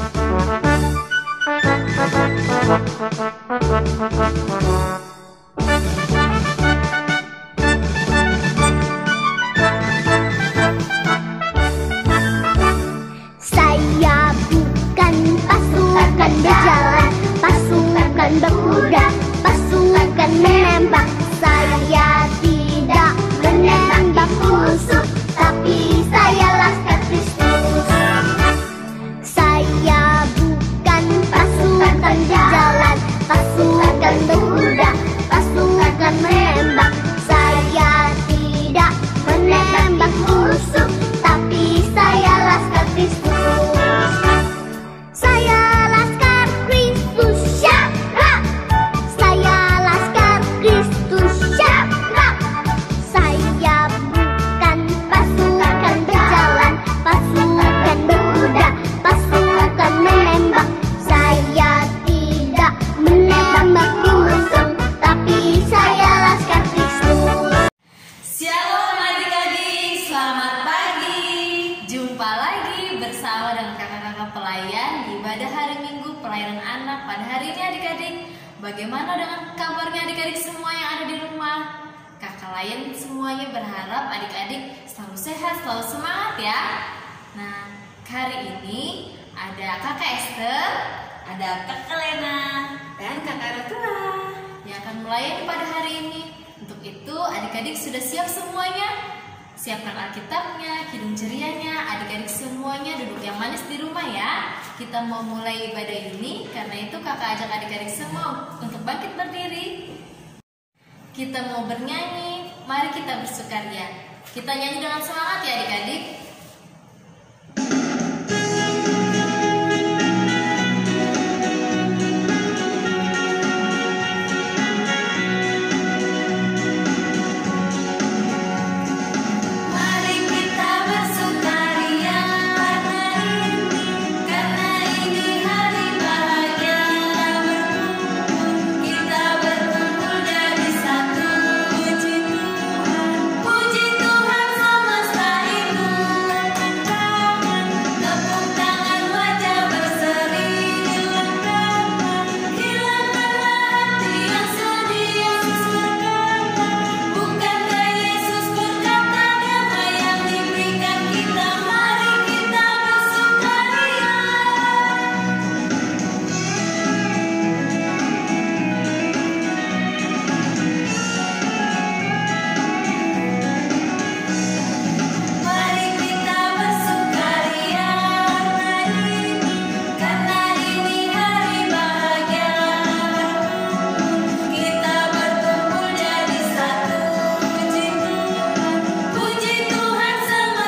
Saya bukan pasukan berjalan, pasukan berkuda, pasukan menembak. Saya tidak menembak musuh, tapi saya laskar Kristus. Saya bukan pasukan berjalan, pasukan berkuda, pasukan menembak. Saya tidak menembak musuh, tapi saya laskar Kristus. Saya laskar Kristus, syabrak. Saya laskar Kristus, syabrak. Saya bukan pasukan berjalan, pasukan berkuda, pasukan menembak. Saya tidak menembak musuh, tapi saya laskar Kristus. Shalom adik-adik, selamat pagi. Jumpa lagi bersama dengan kakak-kakak pelayan di ibadah hari Minggu pelayanan anak pada hari ini adik-adik. Bagaimana dengan kabarnya adik-adik semua yang ada di rumah? Kakak layan semuanya berharap adik-adik selalu sehat, selalu semangat ya. Nah, hari ini ada kakak Esther, ada kakak Lena, dan kakak Ratua yang akan melayani pada hari ini. Untuk itu adik-adik sudah siap semuanya? Siapkan Alkitabnya, kidung cerianya. Adik-adik semuanya duduk yang manis di rumah ya. Kita mau mulai ibadah ini, karena itu kakak ajak adik-adik semua untuk bangkit berdiri. Kita mau bernyanyi, mari kita bersukaria. Kita nyanyi dengan semangat ya adik-adik. Puji Tuhan semesta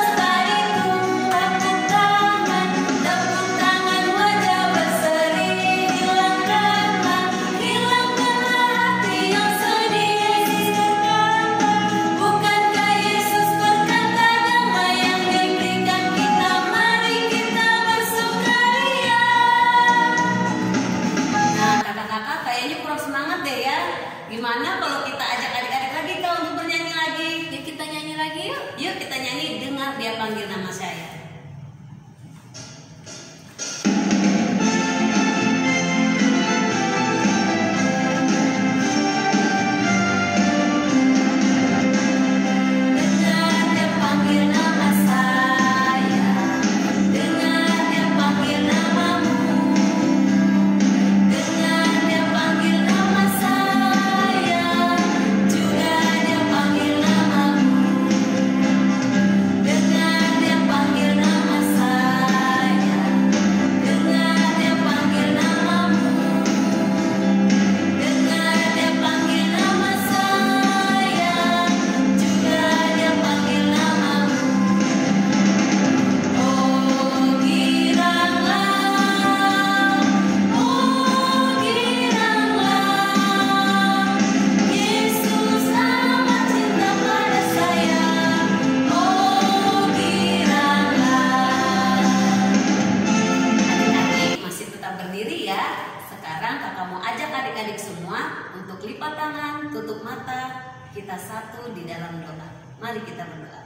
kita satu di dalam doa. Mari kita berdoa.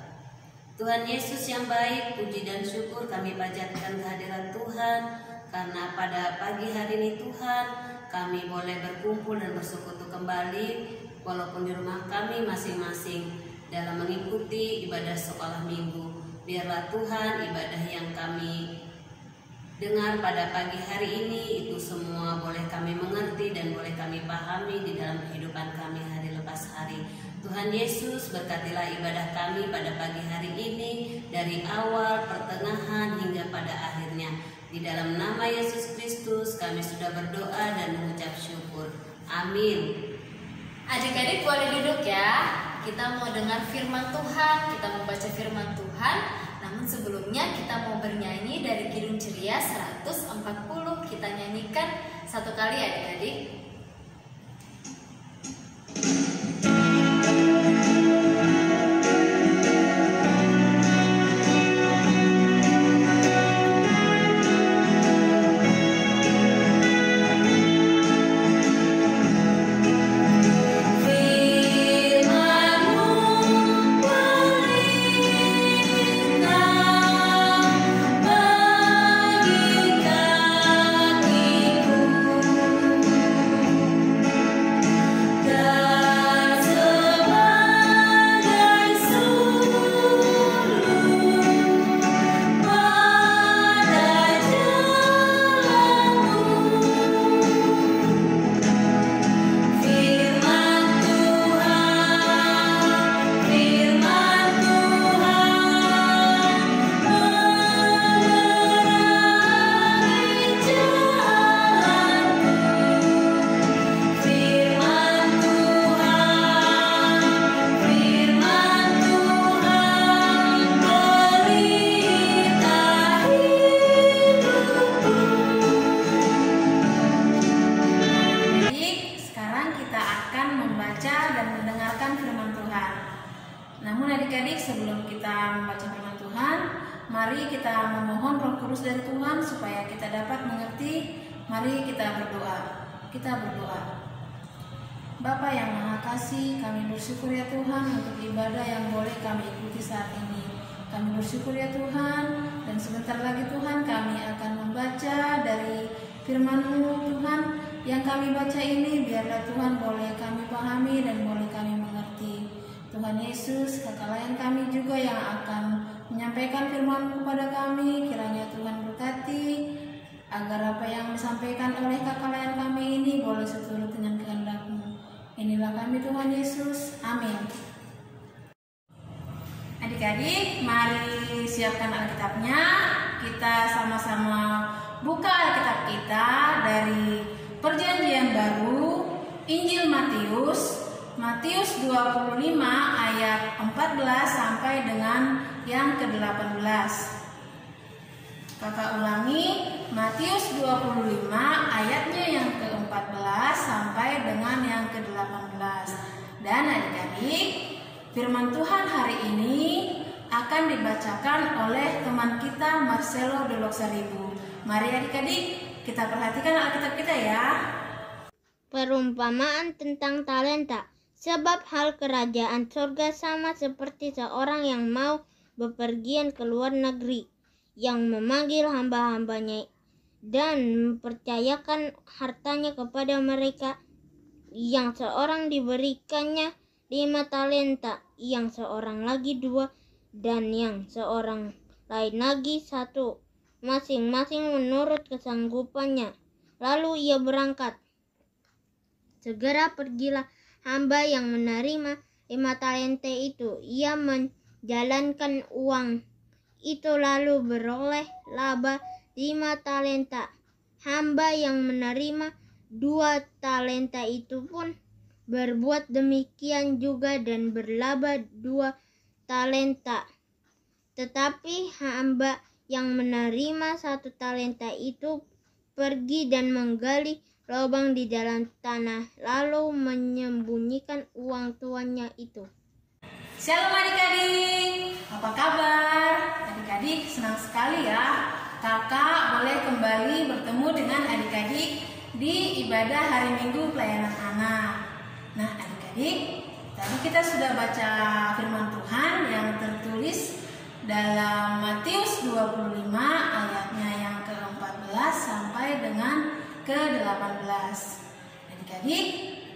Tuhan Yesus yang baik, puji dan syukur kami panjatkan kehadiran Tuhan karena pada pagi hari ini Tuhan kami boleh berkumpul dan bersekutu kembali walaupun di rumah kami masing-masing dalam mengikuti ibadah sekolah minggu. Biarlah Tuhan ibadah yang kami dengar pada pagi hari ini itu semua boleh kami mengerti dan boleh kami pahami di dalam kehidupan kami hari lepas hari. Tuhan Yesus, berkatilah ibadah kami pada pagi hari ini dari awal, pertengahan hingga pada akhirnya. Di dalam nama Yesus Kristus kami sudah berdoa dan mengucap syukur. Amin. Adik-adik boleh duduk ya. Kita mau dengar firman Tuhan, kita mau baca firman Tuhan. Namun sebelumnya kita mau bernyanyi dari Kidung Ceria 140. Kita nyanyikan satu kali adik-adik. Namun adik-adik, sebelum kita membaca firman Tuhan, mari kita memohon Roh Kudus dari Tuhan supaya kita dapat mengerti. Mari kita berdoa. Kita berdoa. Bapa yang Maha Kasih, kami bersyukur ya Tuhan untuk ibadah yang boleh kami ikuti saat ini. Kami bersyukur ya Tuhan, dan sebentar lagi Tuhan kami akan membaca dari firman-Mu Tuhan. Yang kami baca ini biarlah Tuhan boleh kami pahami dan boleh kami mengerti. Tuhan Yesus, kakak layan kami juga yang akan menyampaikan firman kepada kami, kiranya Tuhan berkati agar apa yang disampaikan oleh kakak layan kami ini boleh seturut dengan kehendak-Mu. Inilah kami Tuhan Yesus, amin. Adik-adik, mari siapkan Alkitabnya. Kita sama-sama buka Alkitab kita dari Perjanjian Baru, Injil Matius 25 ayat 14 sampai dengan yang ke-18. Kakak ulangi, Matius 25 ayatnya yang ke-14 sampai dengan yang ke-18. Dan adik-adik, firman Tuhan hari ini akan dibacakan oleh teman kita Marcelo de Loxaribu. Mari adik-adik, kita perhatikan Alkitab kita ya. Perumpamaan tentang talenta. Sebab hal kerajaan surga sama seperti seorang yang mau bepergian ke luar negeri, yang memanggil hamba-hambanya dan mempercayakan hartanya kepada mereka. Yang seorang diberikannya 5 talenta, yang seorang lagi 2, dan yang seorang lain lagi 1, masing-masing menurut kesanggupannya. Lalu ia berangkat. Segera pergilah hamba yang menerima 5 talenta itu. Ia menjalankan uang itu lalu beroleh laba 5 talenta. Hamba yang menerima 2 talenta itu pun berbuat demikian juga dan berlaba 2 talenta. Tetapi hamba yang menerima 1 talenta itu pergi dan menggali lubang di dalam tanah, lalu menyembunyikan uang tuannya itu. Shalom adik-adik, apa kabar? Adik-adik senang sekali ya, kakak boleh kembali bertemu dengan adik-adik di ibadah hari Minggu pelayanan anak. Nah adik-adik, tadi kita sudah baca firman Tuhan yang tertulis dalam Matius 25 ayatnya yang ke-14 sampai dengan ke-18. Adik-adik,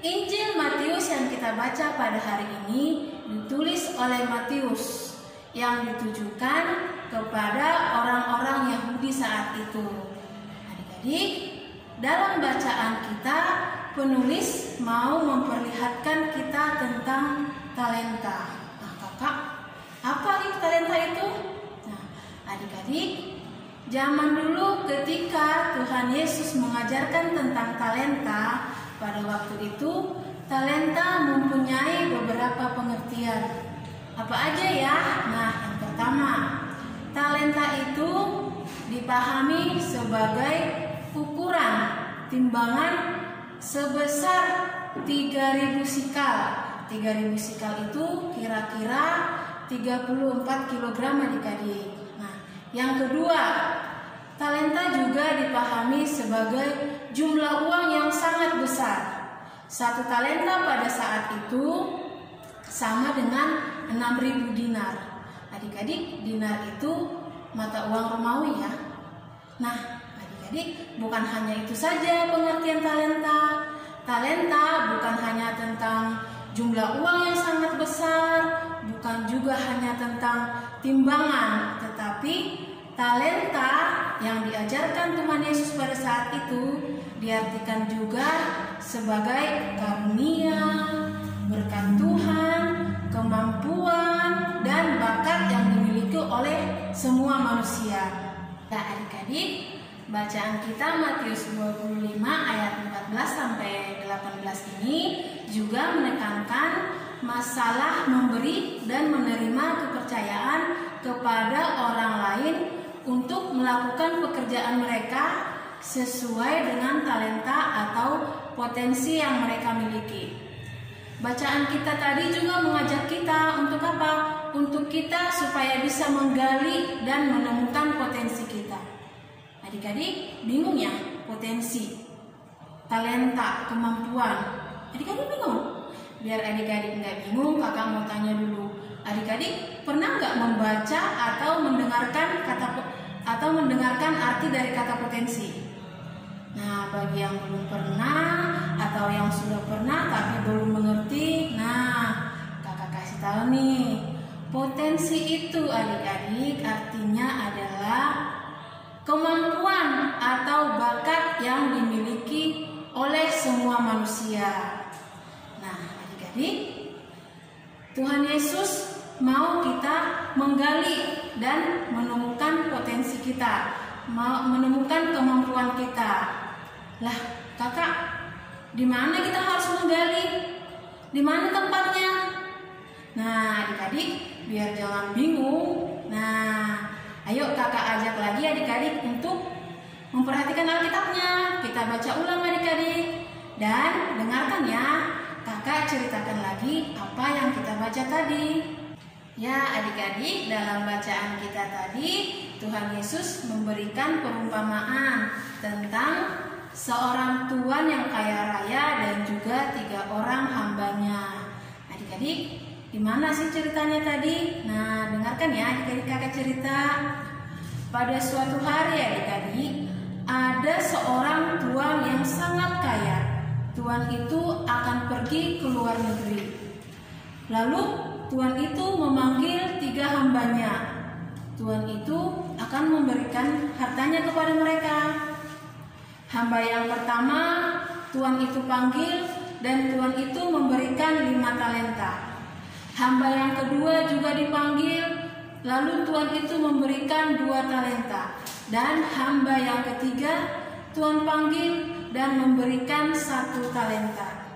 Injil Matius yang kita baca pada hari ini ditulis oleh Matius yang ditujukan kepada orang-orang Yahudi saat itu. Adik-adik, dalam bacaan kita penulis mau memperlihatkan kita tentang talenta. Nah, kakak, apa itu talenta itu? Nah, adik-adik, zaman dulu ketika Tuhan Yesus mengajarkan tentang talenta, pada waktu itu talenta mempunyai beberapa pengertian. Apa aja ya? Nah, yang pertama, talenta itu dipahami sebagai ukuran timbangan sebesar 3.000 sikal. 3.000 sikal itu kira-kira 34 kg adik-adik. Nah, yang kedua, talenta juga dipahami sebagai jumlah uang yang sangat besar. Satu talenta pada saat itu sama dengan 6.000 dinar. Adik-adik, dinar itu mata uang Romawi ya. Nah, adik-adik, bukan hanya itu saja pengertian talenta. Talenta bukan hanya tentang jumlah uang yang sangat besar, bukan juga hanya tentang timbangan, tetapi talenta yang diajarkan Tuhan Yesus pada saat itu diartikan juga sebagai karunia, berkat Tuhan, kemampuan, dan bakat yang dimiliki oleh semua manusia. Nah, adik-adik, bacaan kita Matius 25 ayat 14 sampai 18 ini juga menekankan masalah memberi dan menerima kepercayaan kepada orang lain untuk melakukan pekerjaan mereka sesuai dengan talenta atau potensi yang mereka miliki. Bacaan kita tadi juga mengajak kita untuk apa? Untuk kita supaya bisa menggali dan menemukan potensi kita. Adik-adik bingung ya, potensi, talenta, kemampuan. Adik-adik bingung? Biar adik-adik nggak bingung, kakak mau tanya dulu. Adik-adik pernah nggak membaca atau mendengarkan arti dari kata potensi? Nah, bagi yang belum pernah atau yang sudah pernah tapi belum mengerti, nah kakak kasih tahu nih. Potensi itu adik-adik artinya adalah kemampuan atau bakat yang dimiliki oleh semua manusia. Nah, adik-adik, Tuhan Yesus mau kita menggali dan menemukan potensi kita, menemukan kemampuan kita. Lah, kakak, di mana kita harus menggali? Di mana tempatnya? Nah, adik-adik, biar jangan bingung. Nah, ayo kakak ajak lagi adik-adik untuk memperhatikan Alkitabnya. Kita baca ulang adik-adik. Dan dengarkan ya, kakak ceritakan lagi apa yang kita baca tadi. Ya adik-adik, dalam bacaan kita tadi Tuhan Yesus memberikan perumpamaan tentang seorang tuan yang kaya raya dan juga 3 orang hambanya. Adik-adik, gimana sih ceritanya tadi? Nah, dengarkan ya adik-adik, kakak cerita. Pada suatu hari adik-adik, ada seorang tuan yang sangat kaya. Tuan itu akan pergi ke luar negeri. Lalu tuan itu memanggil 3 hambanya. Tuan itu akan memberikan hartanya kepada mereka. Hamba yang pertama tuan itu panggil dan tuan itu memberikan 5 talenta. Hamba yang kedua juga dipanggil, lalu tuan itu memberikan 2 talenta. Dan hamba yang ketiga tuan panggil dan memberikan 1 talenta.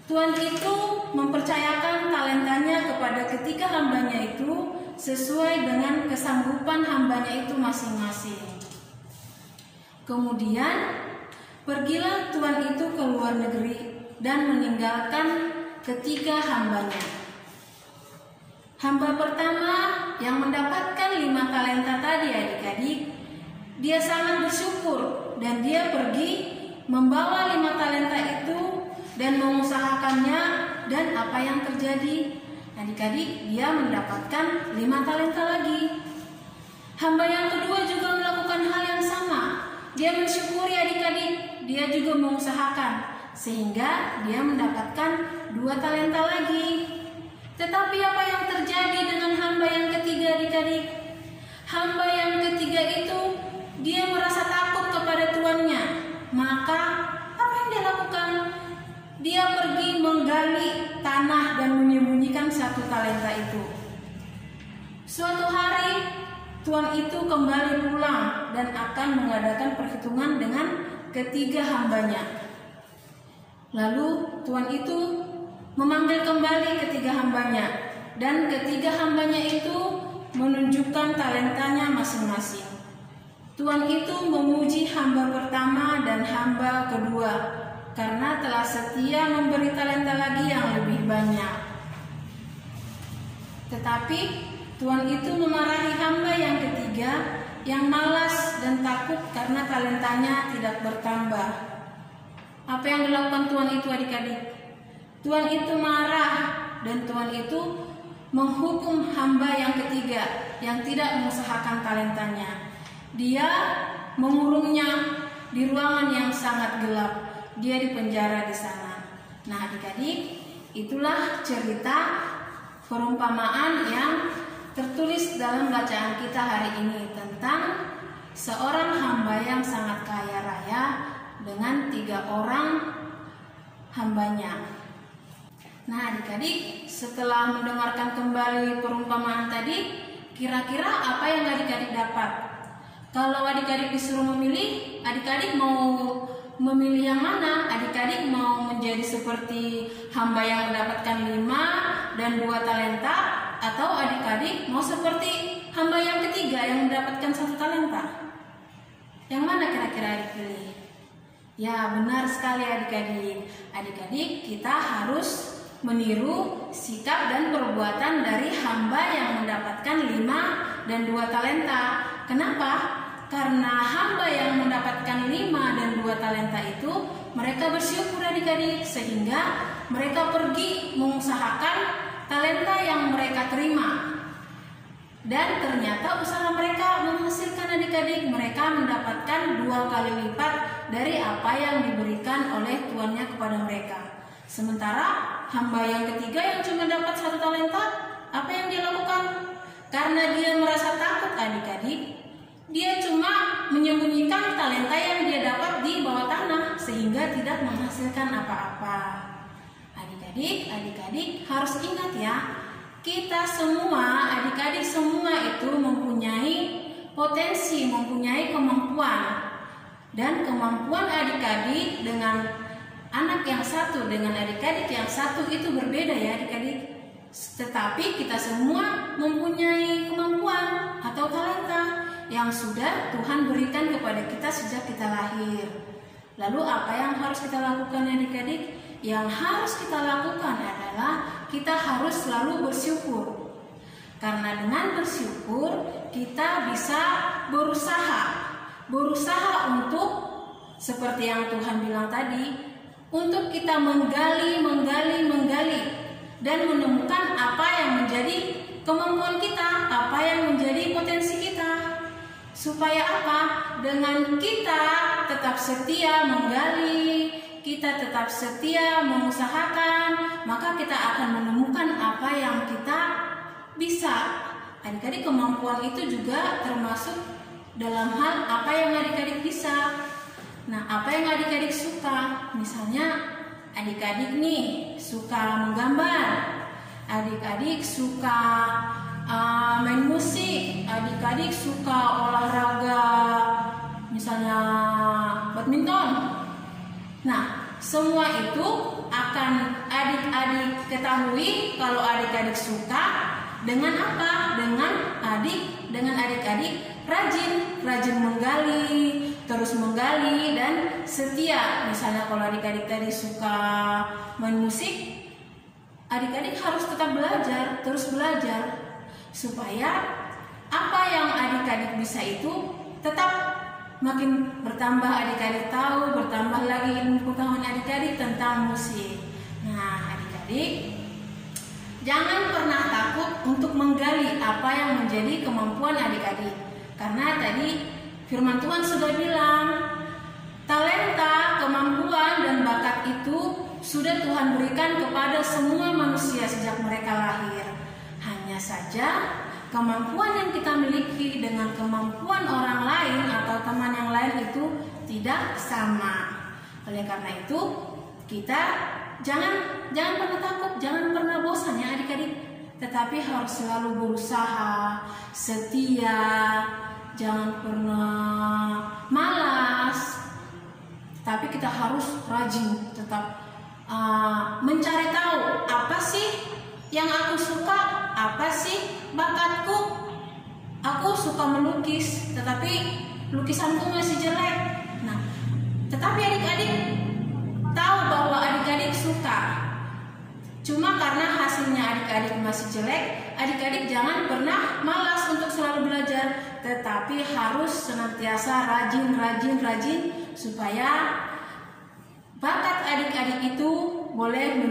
Tuan itu mempercayakan talentanya kepada ketiga hambanya itu sesuai dengan kesanggupan hambanya itu masing-masing. Kemudian pergilah tuan itu ke luar negeri dan meninggalkan ketiga hambanya. Hamba pertama yang mendapatkan 5 talenta tadi adik-adik, dia sangat bersyukur dan dia pergi membawa 5 talenta itu dan mengusahakannya, dan apa yang terjadi? Adik-adik, dia mendapatkan 5 talenta lagi. Hamba yang kedua juga melakukan hal yang sama. dia mensyukuri adik-adik, dia juga mengusahakan sehingga dia mendapatkan 2 talenta lagi. Tetapi apa yang terjadi dengan hamba yang ketiga adik-adik? Hamba yang ketiga itu dia merasa takut kepada tuannya. Maka apa yang dia lakukan? Dia pergi menggali tanah dan menyembunyikan 1 talenta itu. Suatu hari tuan itu kembali pulang dan akan mengadakan perhitungan dengan ketiga hambanya. Lalu tuan itu memanggil kembali ketiga hambanya, dan ketiga hambanya itu menunjukkan talentanya masing-masing. Tuan itu memuji hamba pertama dan hamba kedua karena telah setia memberi talenta lagi yang lebih banyak. Tetapi tuan itu memarahi hamba yang ketiga yang malas dan takut karena talentanya tidak bertambah. Apa yang dilakukan tuan itu adik-adik? Tuan itu marah dan tuan itu menghukum hamba yang ketiga yang tidak mengusahakan talentanya. Dia mengurungnya di ruangan yang sangat gelap. Dia dipenjara di sana. Nah adik-adik, itulah cerita perumpamaan yang tertulis dalam bacaan kita hari ini tentang seorang hamba yang sangat kaya raya dengan 3 orang hambanya. Nah adik-adik, setelah mendengarkan kembali perumpamaan tadi, kira-kira apa yang adik-adik dapat? Kalau adik-adik disuruh memilih, adik-adik mau memilih yang mana? Adik-adik mau menjadi seperti hamba yang mendapatkan 5 dan 2 talenta, atau adik-adik mau seperti hamba yang ketiga yang mendapatkan 1 talenta? Yang mana kira-kira adik pilih? Ya benar sekali adik-adik. Adik-adik, kita harus meniru sikap dan perbuatan dari hamba yang mendapatkan 5 dan 2 talenta. Kenapa? Karena hamba yang mendapatkan 5 dan 2 talenta itu mereka bersyukur adik-adik, sehingga mereka pergi mengusahakan talenta yang mereka terima. Dan ternyata usaha mereka menghasilkan adik-adik, mereka mendapatkan 2 kali lipat dari apa yang diberikan oleh tuannya kepada mereka. Sementara hamba yang ketiga yang cuma dapat 1 talenta, apa yang dia lakukan? Karena dia merasa takut adik-adik, dia cuma menyembunyikan talenta yang dia dapat di bawah tanah sehingga tidak menghasilkan apa-apa. Adik-adik harus ingat ya, kita semua, adik-adik semua itu mempunyai potensi, mempunyai kemampuan. Dan kemampuan adik-adik dengan anak yang satu dengan adik-adik yang satu itu berbeda ya adik-adik. Tetapi kita semua mempunyai kemampuan atau talenta yang sudah Tuhan berikan kepada kita sejak kita lahir. Lalu apa yang harus kita lakukan adik-adik? Yang harus kita lakukan adalah kita harus selalu bersyukur. Karena dengan bersyukur kita bisa berusaha untuk seperti yang Tuhan bilang tadi, untuk kita menggali dan menemukan apa yang menjadi kemampuan kita, apa yang menjadi potensi kita. Supaya apa? Dengan kita tetap setia menggali, kita tetap setia mengusahakan, maka kita akan menemukan apa yang kita bisa. Adik-adik, kemampuan itu juga termasuk dalam hal apa yang adik-adik bisa. Nah, apa yang adik-adik suka? Misalnya adik-adik nih suka menggambar, adik-adik suka main musik, adik-adik suka olahraga, misalnya badminton. Nah, semua itu akan adik-adik ketahui kalau adik-adik suka dengan apa? Dengan adik-adik rajin menggali, terus menggali dan setia. Misalnya kalau adik-adik tadi suka main musik, adik-adik harus tetap belajar, terus belajar supaya apa yang adik-adik bisa itu tetap makin bertambah, adik-adik tahu, bertambah lagi ilmu pengetahuan adik-adik tentang musik. Nah, adik-adik jangan pernah takut untuk menggali apa yang menjadi kemampuan adik-adik. Karena tadi Firman Tuhan sudah bilang, talenta, kemampuan, dan bakat itu sudah Tuhan berikan kepada semua manusia sejak mereka lahir. Hanya saja kemampuan yang kita miliki dengan kemampuan orang lain atau teman yang lain itu tidak sama. Oleh karena itu, kita jangan pernah takut, jangan pernah bosan ya adik-adik. Tetapi harus selalu berusaha, setia, jangan pernah malas. Tapi kita harus rajin, tetap mencari tahu apa sih yang aku suka, apa sih bakatku. Aku suka melukis, tetapi lukisanku masih jelek. Nah, tetapi adik-adik tahu bahwa adik-adik suka. Cuma karena hasilnya adik-adik masih jelek, adik-adik jangan pernah malas untuk selalu belajar, tetapi harus senantiasa rajin supaya bakat adik-adik itu boleh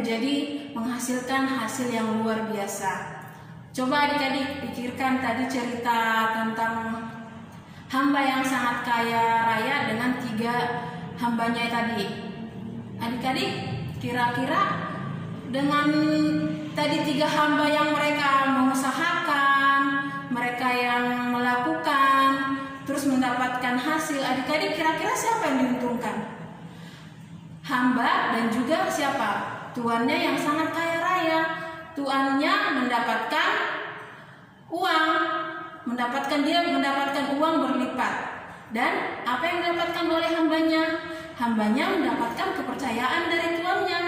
menghasilkan hasil yang luar biasa. Coba adik-adik pikirkan tadi cerita tentang hamba yang sangat kaya raya dengan 3 hambanya tadi. Adik-adik kira-kira dengan tadi 3 hamba yang mereka mengusahakan, mereka yang melakukan, terus mendapatkan hasil, adik-adik kira-kira siapa yang diuntungkan? Hamba dan juga siapa? Tuannya yang sangat kaya raya. Tuannya mendapatkan uang, dia mendapatkan uang berlipat. Dan apa yang didapatkan oleh hambanya? Hambanya mendapatkan kepercayaan dari tuannya.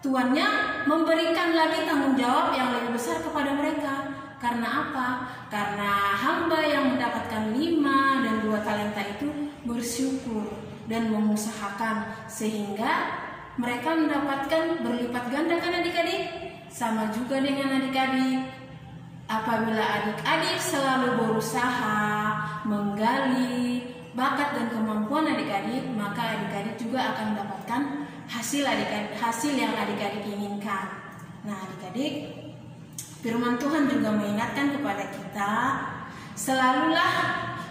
Tuannya memberikan lagi tanggung jawab yang lebih besar kepada mereka. Karena apa? Karena hamba yang mendapatkan 5 dan 2 talenta itu bersyukur dan mengusahakan sehingga mereka mendapatkan berlipat ganda kan adik-adik? Sama juga dengan adik-adik. Apabila adik-adik selalu berusaha menggali bakat dan kemampuan adik-adik, maka adik-adik juga akan mendapatkan hasil yang adik-adik inginkan. Nah adik-adik, firman Tuhan juga mengingatkan kepada kita, selalulah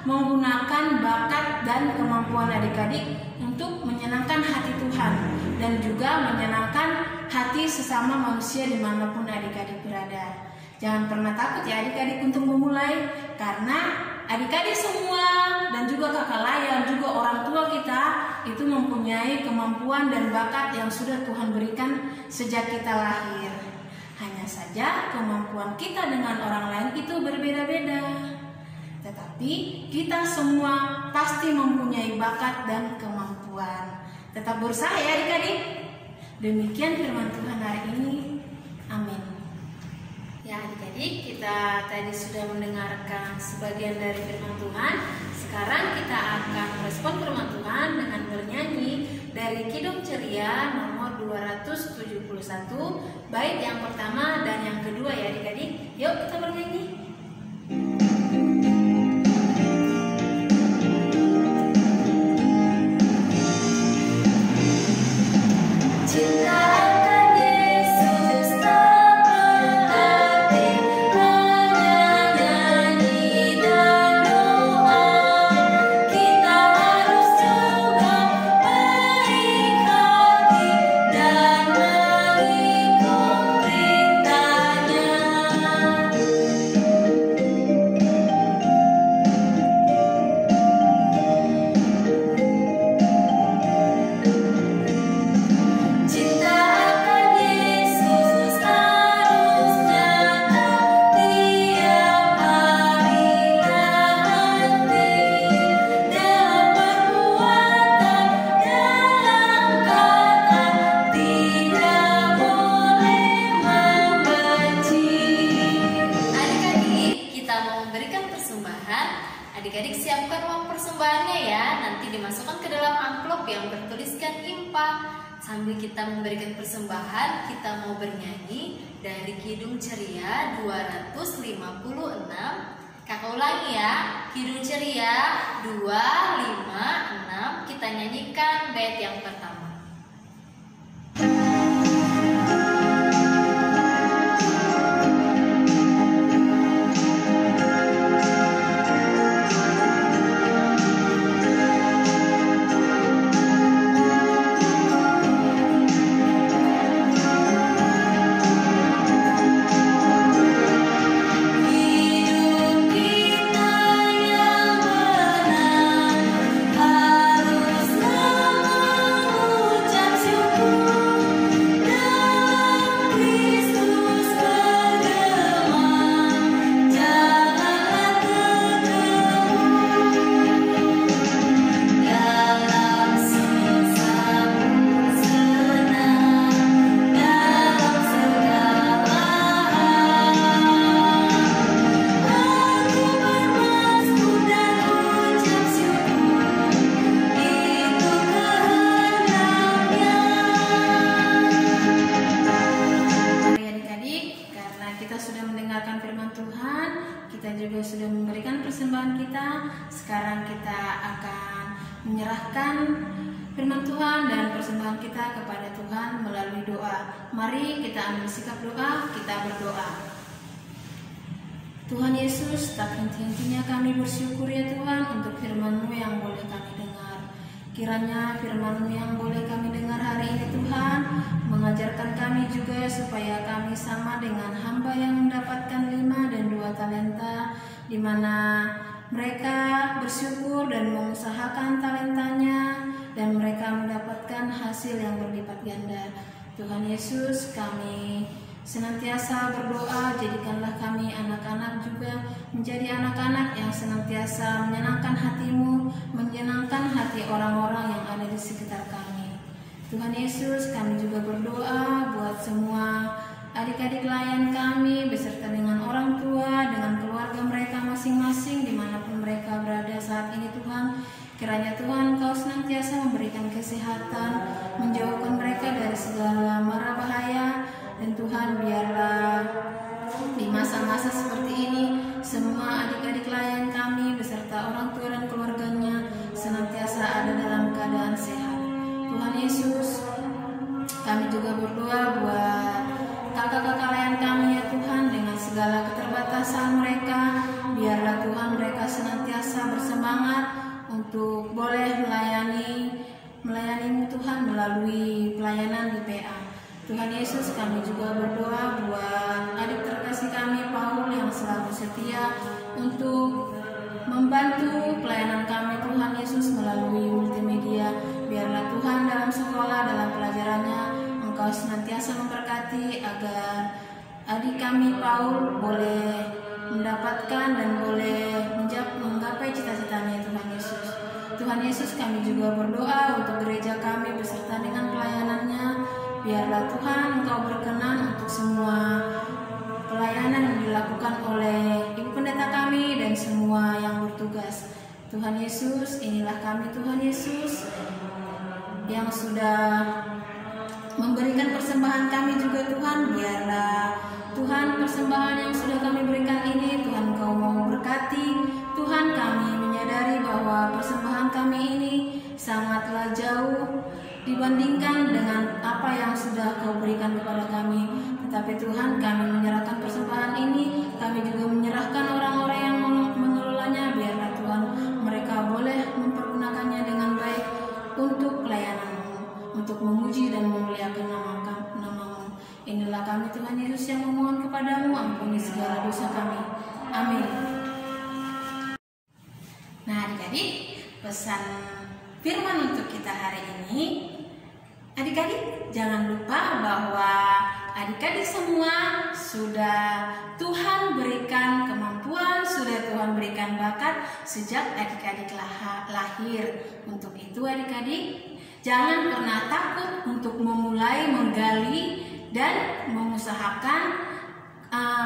menggunakan bakat dan kemampuan adik-adik untuk menyenangkan hati Tuhan dan juga menyenangkan hati sesama manusia dimanapun adik-adik berada. Jangan pernah takut ya adik-adik untuk memulai, karena adik-adik semua dan juga kakak layan, juga orang tua kita itu mempunyai kemampuan dan bakat yang sudah Tuhan berikan sejak kita lahir. Hanya saja kemampuan kita dengan orang lain itu berbeda-beda. Tetapi kita semua pasti mempunyai bakat dan kemampuan. Tetap berusaha ya adik-adik. Demikian firman Tuhan hari ini. Amin. Ya adik-adik, kita tadi sudah mendengarkan sebagian dari firman Tuhan. Sekarang kita akan merespon firman Tuhan dengan bernyanyi dari Kidung Ceria nomor 271, bait yang pertama dan yang kedua ya adik-adik. Yuk kita bernyanyi. Adik-adik siapkan uang persembahannya ya. Nanti dimasukkan ke dalam amplop yang bertuliskan IMPA. Sambil kita memberikan persembahan, kita mau bernyanyi dari Kidung Ceria 256. Kakak ulangi ya. Kidung Ceria 256. Kita nyanyikan bait yang pertama. mendengarkan firman Tuhan dan persembahan kita kepada Tuhan melalui doa. Mari kita ambil sikap doa, kita berdoa. Tuhan Yesus, tak henti-hentinya kami bersyukur ya Tuhan untuk firman-Mu yang boleh kami dengar. Kiranya firman-Mu yang boleh kami dengar hari ini Tuhan, mengajarkan kami juga supaya kami sama dengan hamba yang mendapatkan 5 dan 2 talenta, di mana mereka bersyukur dan mengusahakan talentanya, dan mereka mendapatkan hasil yang berlipat ganda. Tuhan Yesus, kami senantiasa berdoa, jadikanlah kami anak-anak juga menjadi anak-anak yang senantiasa menyenangkan hati-Mu, menyenangkan hati orang-orang yang ada di sekitar kami. Tuhan Yesus, kami juga berdoa buat semua adik-adik layan kami beserta dengan orang tua, dengan keluarga mereka masing-masing dimanapun mereka berada saat ini Tuhan. Kiranya Tuhan Kau senantiasa memberikan kesehatan, menjauhkan mereka dari segala mara bahaya. Dan Tuhan, biarlah di masa-masa seperti ini semua adik-adik layan kami beserta orang tua dan keluarganya senantiasa ada dalam keadaan sehat. Tuhan Yesus, kami juga berdoa buat kakak-kakak layan kami ya Tuhan, dengan segala keterbatasan mereka. Biarlah Tuhan mereka senantiasa bersemangat untuk boleh melayani-Mu Tuhan melalui pelayanan di PA. Tuhan Yesus, kami juga berdoa buat adik terkasih kami Paul yang selalu setia untuk membantu pelayanan kami Tuhan Yesus melalui multimedia. Biarlah Tuhan dalam sekolah, dalam pelajarannya Engkau senantiasa memberkati agar adik kami Paul boleh mendapatkan dan boleh menggapai cita-citanya Tuhan Yesus. Tuhan Yesus, kami juga berdoa untuk gereja kami beserta dengan pelayanannya. Biarlah Tuhan Engkau berkenan untuk semua pelayanan yang dilakukan oleh Ibu Pendeta kami dan semua yang bertugas. Tuhan Yesus, inilah kami Tuhan Yesus yang sudah memberikan persembahan kami juga Tuhan. Biarlah Tuhan persembahan yang sudah kami berikan ini Tuhan Kau mau berkati. Tuhan, kami menyadari bahwa persembahan kami ini sangatlah jauh dibandingkan dengan apa yang sudah Kau berikan kepada kami. Tetapi Tuhan, kami menyerahkan persembahan ini, kami juga menyerahkan orang-orang yang mengelolanya. Biarlah Tuhan mereka boleh mempergunakannya dengan baik untuk pelayanan-Mu, untuk memuji dan memuliakan nama-Mu. Inilah kami Tuhan Yesus yang memohon kepadamu, ampuni segala dosa kami. Amin. Nah adik-adik, pesan firman untuk kita hari ini, adik-adik jangan lupa bahwa adik-adik semua sudah Tuhan berikan kemampuan, sudah Tuhan berikan bakat sejak adik-adik lahir. Untuk itu adik-adik jangan pernah takut untuk memulai menggali dan mengusahakan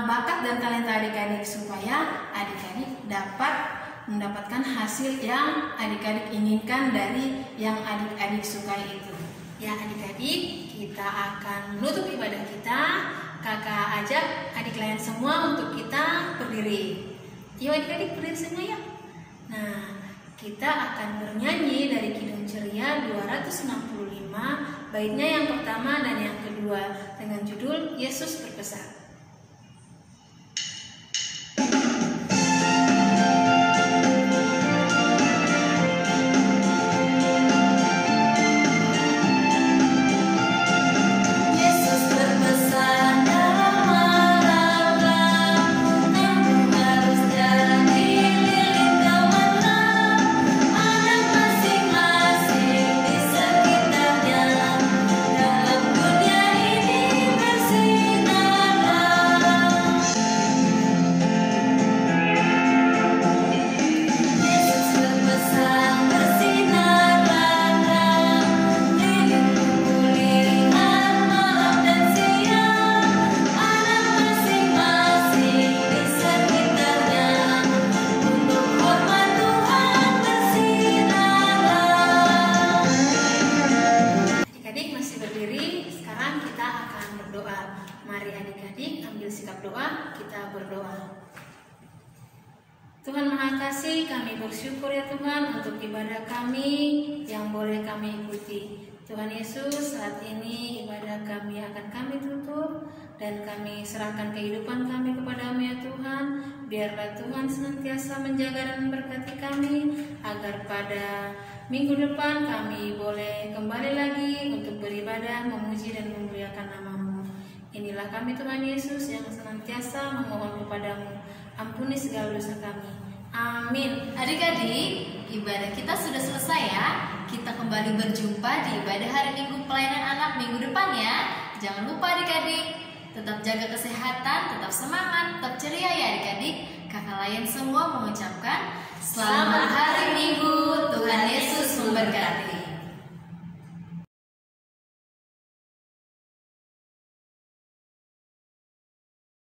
bakat dan talenta adik-adik supaya adik-adik dapat mendapatkan hasil yang adik-adik inginkan dari yang adik-adik sukai itu. Ya adik-adik, kita akan menutup ibadah kita. Kakak ajak adik lain semua untuk kita berdiri. Yuk adik-adik berdiri semua ya. Nah, kita akan bernyanyi dari Kidung Ceria 265, baitnya yang pertama dan yang kedua dengan judul Yesus Berpesan. Tuhan Maha Kasih, kami bersyukur ya Tuhan untuk ibadah kami yang boleh kami ikuti. Tuhan Yesus, saat ini ibadah kami akan kami tutup dan kami serahkan kehidupan kami kepadamu ya Tuhan. Biarlah Tuhan senantiasa menjaga dan memberkati kami, agar pada minggu depan kami boleh kembali lagi untuk beribadah, memuji dan memuliakan nama-Mu. Inilah kami Tuhan Yesus yang senantiasa memohon kepadamu, ampuni segala dosa kami. Amin. Adik-adik, ibadah kita sudah selesai ya. Kita kembali berjumpa di ibadah hari Minggu pelayanan anak minggu depan ya. Jangan lupa adik-adik, tetap jaga kesehatan, tetap semangat, tetap ceria ya adik-adik. Kakak lain semua mengucapkan selamat hari Minggu, Tuhan Yesus memberkati.